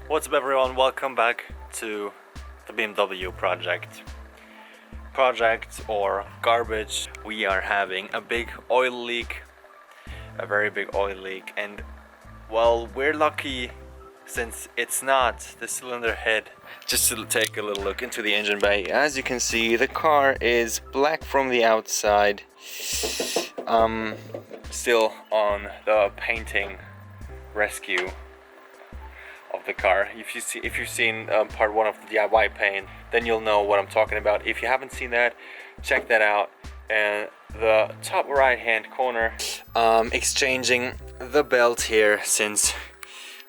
What's up everyone, welcome back to the BMW project or garbage. We are having a big oil leak, a very big oil leak, and well, we're lucky since it's not the cylinder head. Just to take a little look into the engine bay, as you can see the car is black from the outside, still on the painting rescue of the car. If you've seen part 1 of the DIY paint, then you'll know what I'm talking about. If you haven't seen that, check that out. And the top right hand corner, exchanging the belt here, since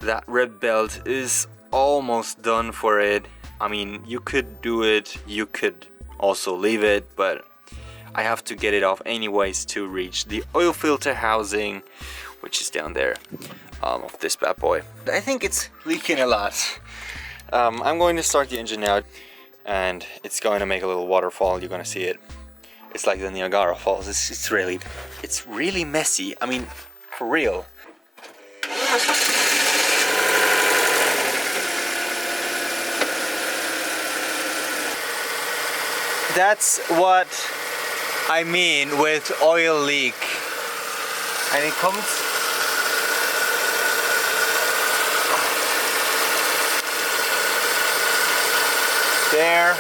that rib belt is almost done for it. I mean, you could do it, you could also leave it, but I have to get it off anyways to reach the oil filter housing, which is down there. Of this bad boy. I think it's leaking a lot. I'm going to start the engine now, and it's going to make a little waterfall. You're gonna see it. It's like the Niagara Falls. It's really messy. I mean, for real. That's what I mean with oil leak. And it comes. There,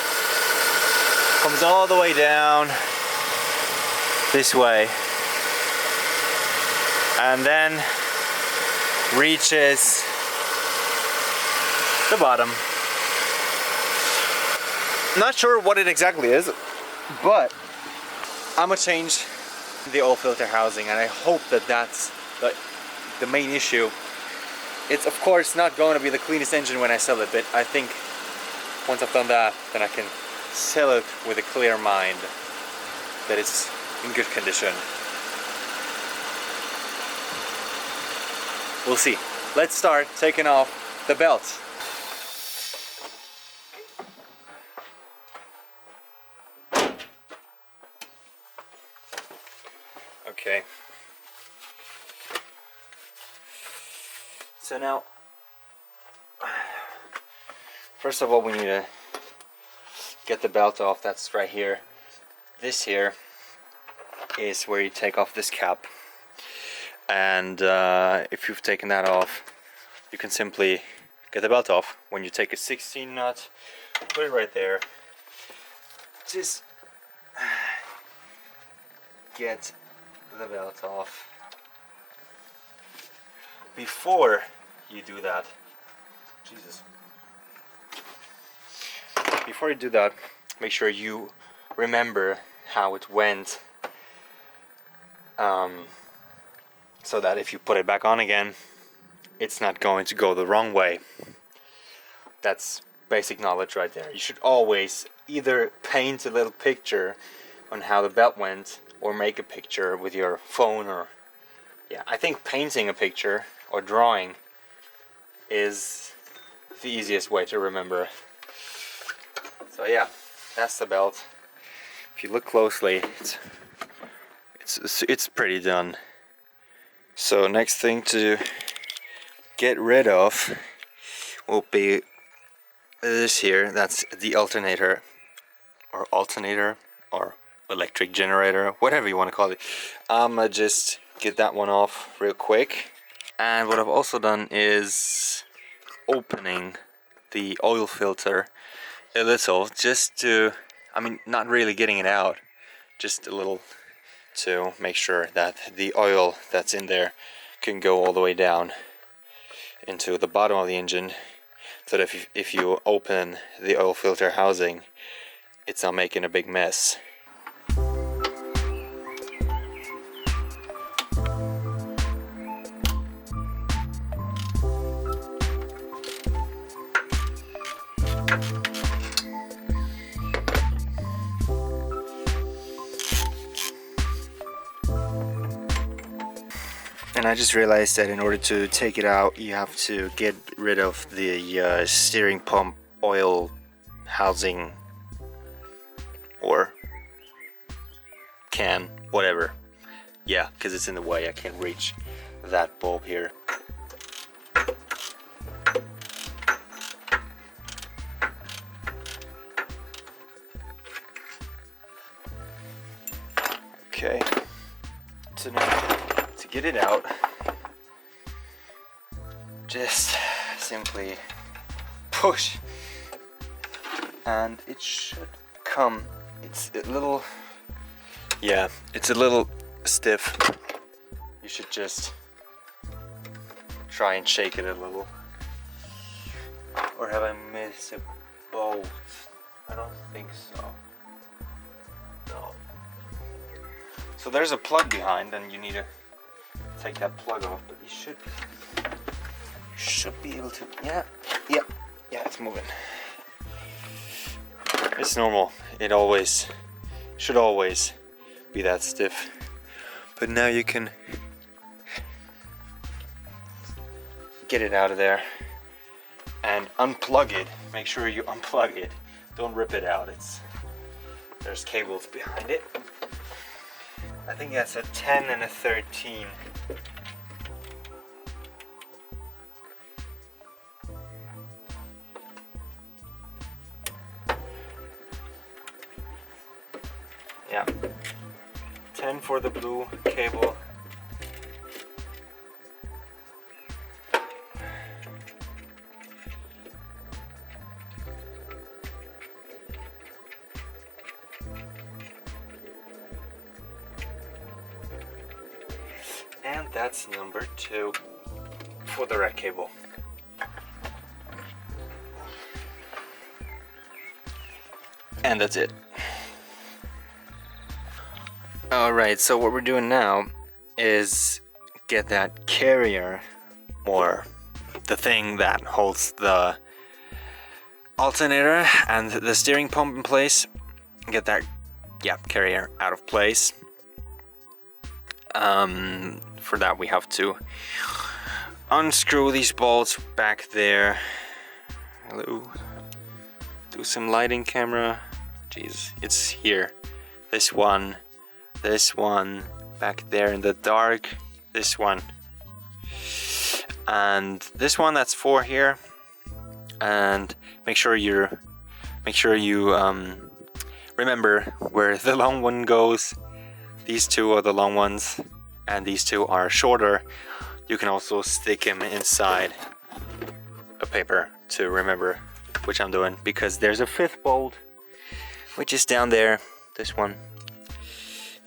comes all the way down this way, and then reaches the bottom. Not sure what it exactly is, but I'm gonna change the oil filter housing, and I hope that that's the main issue. It's of course not going to be the cleanest engine when I sell it, but I think once I've done that, then I can sell it with a clear mind that it's in good condition. We'll see. Let's start taking off the belt. Okay. So now, first of all, we need to get the belt off. That's right here. This here is where you take off this cap, and if you've taken that off, you can simply get the belt off. When you take a 16 nut, put it right there. Just get the belt off. Before you do that, Jesus. Before you do that, make sure you remember how it went, so that if you put it back on again, it's not going to go the wrong way. That's basic knowledge right there. You should always either paint a little picture on how the belt went, or make a picture with your phone, or I think painting a picture or drawing is the easiest way to remember. So yeah, that's the belt. If you look closely, it's pretty done. So next thing to get rid of will be this here. That's the alternator or electric generator, whatever you want to call it. I'm gonna just get that one off real quick. And what I've also done is opening the oil filter a little, just to, I mean, not really getting it out, just a little, to make sure that the oil that's in there can go all the way down into the bottom of the engine, so that if you open the oil filter housing, it's not making a big mess. And I just realized that in order to take it out, you have to get rid of the steering pump oil housing or can, whatever. Yeah, because it's in the way. I can't reach that bulb here. get it out, just simply push and it should come. It's a little, yeah, it's a little stiff. You should just try and shake it a little. Or have I missed a bolt? I don't think so. No. So there's a plug behind and you need to take that plug off, but you should be able to, yeah, it's moving. It's normal. It should always be that stiff. But now you can get it out of there and unplug it. Make sure you unplug it. Don't rip it out. There's cables behind it. I think that's a 10 and a 13. Yeah, 10 for the blue cable. And that's number 2 for the red cable. And that's it. Alright, so what we're doing now is get that carrier, or the thing that holds the alternator and the steering pump in place. Get that, carrier out of place. For that we have to unscrew these bolts back there. Hello. Do some lighting, camera. Jeez, it's here. This one, back there in the dark, this one, and this one, that's 4 here. And make sure you remember where the long one goes. These 2 are the long ones and these 2 are shorter. You can also stick them inside a paper to remember which I'm doing, because there's a 5th bolt which is down there, this one.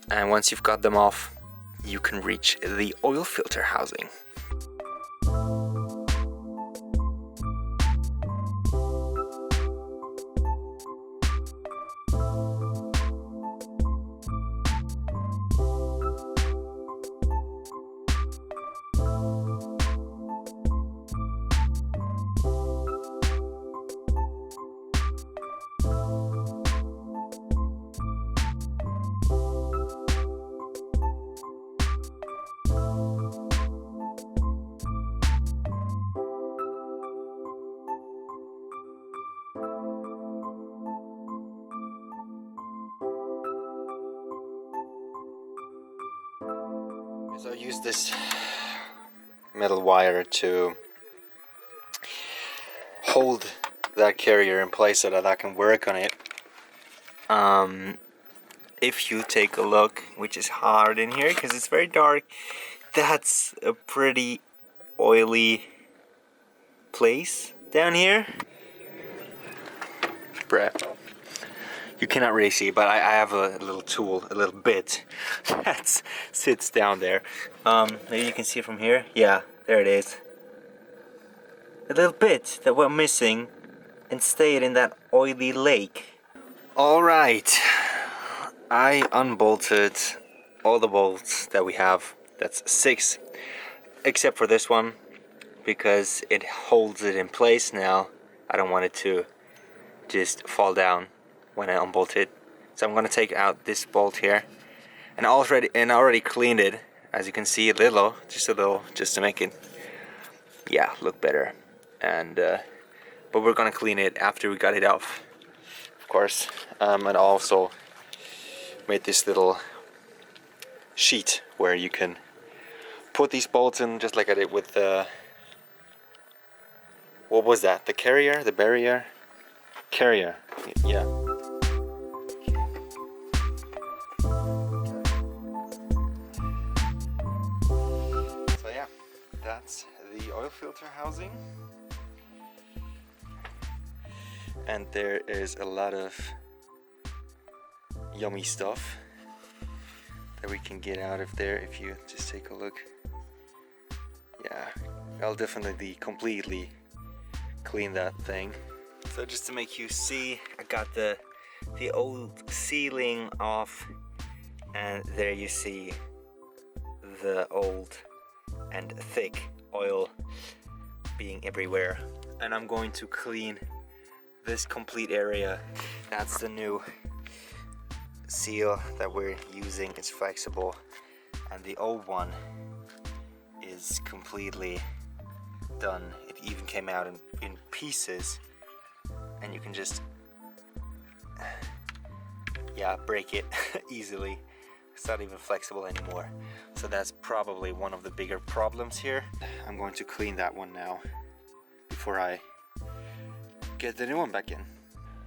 And once you've got them off, you can reach the oil filter housing. So I use this metal wire to hold that carrier in place so that I can work on it. If you take a look, which is hard in here because it's very dark, that's a pretty oily place down here. Bruh. You cannot really see, but I have a little tool, a little bit that sits down there. Maybe you can see it from here. Yeah, there it is. A little bit that we're missing and stayed in that oily lake. Alright, I unbolted all the bolts that we have. That's 6, except for this one, because it holds it in place now. I don't want it to just fall down when I unbolt it. So I'm gonna take out this bolt here, and I already cleaned it, as you can see, just a little, just to make it, look better. And but we're gonna clean it after we got it off, of course. And I also made this little sheet where you can put these bolts in, just like I did with the, what was that? The carrier, the barrier, carrier, yeah. that's the oil filter housing. And there is a lot of yummy stuff that we can get out of there if you just take a look. Yeah, I'll definitely completely clean that thing. So just to make you see, I got the old sealing off, and there you see the old and thick oil being everywhere. And I'm going to clean this complete area. That's the new seal that we're using. It's flexible, and the old one is completely done. It even came out in pieces, and you can just break it easily. It's not even flexible anymore. So that's probably one of the bigger problems here. I'm going to clean that one now before I get the new one back in.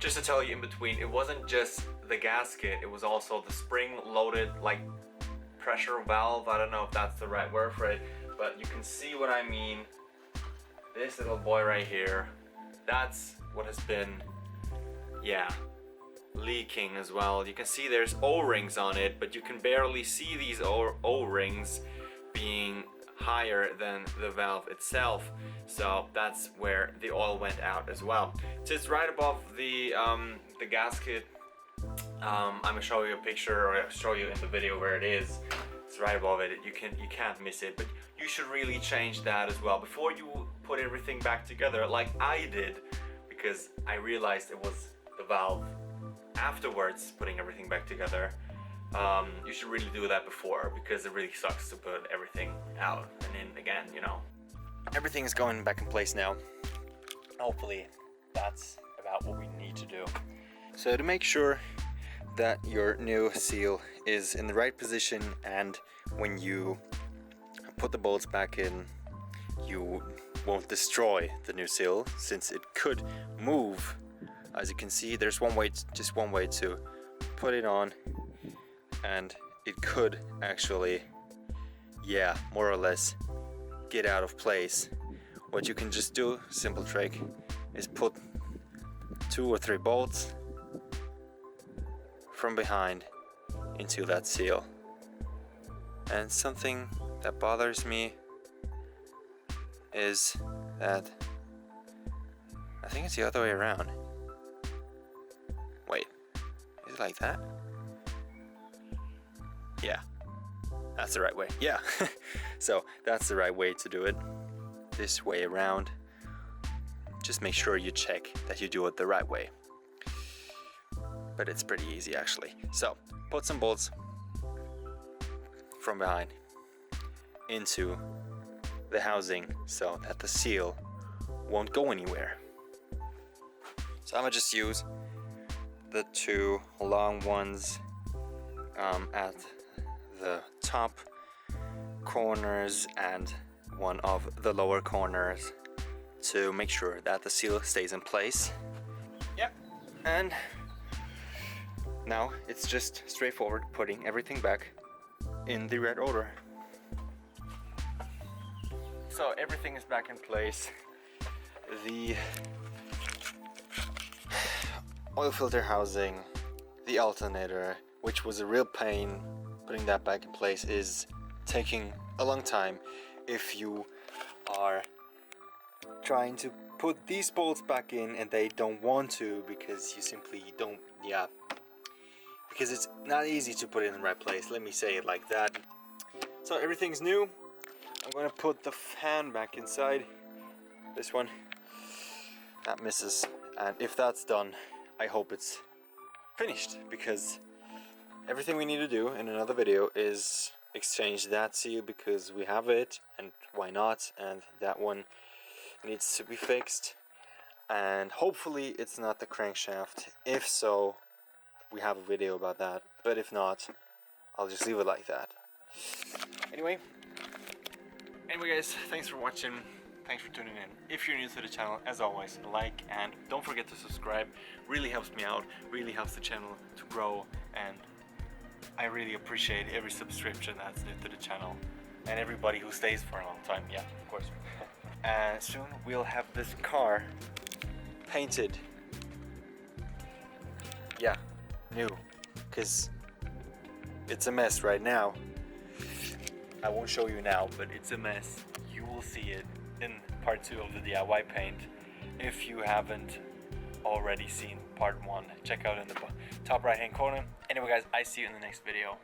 Just to tell you in between, it wasn't just the gasket, it was also the spring-loaded like pressure valve. I don't know if that's the right word for it, but you can see what I mean. This little boy right here, that's what has been, leaking as well. You can see there's O-rings on it, but you can barely see these O-rings being higher than the valve itself. So that's where the oil went out as well. So it's right above the gasket. I'm gonna show you a picture, or I'll show you in the video where it is. It's right above it. You can't miss it, but you should really change that as well before you put everything back together, like I did, because I realized it was the valve afterwards putting everything back together. You should really do that before, because it really sucks to put everything out and in again, you know. Everything is going back in place now. Hopefully that's about what we need to do. So to make sure that your new seal is in the right position, and when you put the bolts back in, you won't destroy the new seal, since it could move. As you can see, there's just one way to put it on, and it could actually, more or less get out of place. What you can just do, simple trick, is put 2 or 3 bolts from behind into that seal. And something that bothers me is that I think it's the other way around. Wait, is it like that? Yeah, that's the right way. Yeah, so that's the right way to do it. This way around. Just make sure you check that you do it the right way. But it's pretty easy actually. So put some bolts from behind into the housing so that the seal won't go anywhere. So I'm gonna just use the 2 long ones at the top corners and one of the lower corners to make sure that the seal stays in place. Yep, and now it's just straightforward putting everything back in the red order. So everything is back in place. The oil filter housing, the alternator, which was a real pain, putting that back in place is taking a long time if you are trying to put these bolts back in and they don't want to, because you simply don't, because it's not easy to put it in the right place, let me say it like that. So everything's new. I'm gonna put the fan back inside, this one, that misses, and if that's done, I hope it's finished, because everything we need to do in another video is exchange that seal because we have it, and why not, and that one needs to be fixed, and hopefully it's not the crankshaft. If so, we have a video about that, but if not, I'll just leave it like that. Anyway guys, thanks for watching, thanks for tuning in. If you're new to the channel, as always, like and don't forget to subscribe. Really helps me out, really helps the channel to grow, and I really appreciate every subscription that's new to the channel. and everybody who stays for a long time. Yeah, of course. And soon we'll have this car painted. Yeah, new, because it's a mess right now. I won't show you now, but it's a mess. You will see it in part 2 of the DIY paint. If you haven't already seen part 1, check out in the top right hand corner. Anyway guys, I see you in the next video.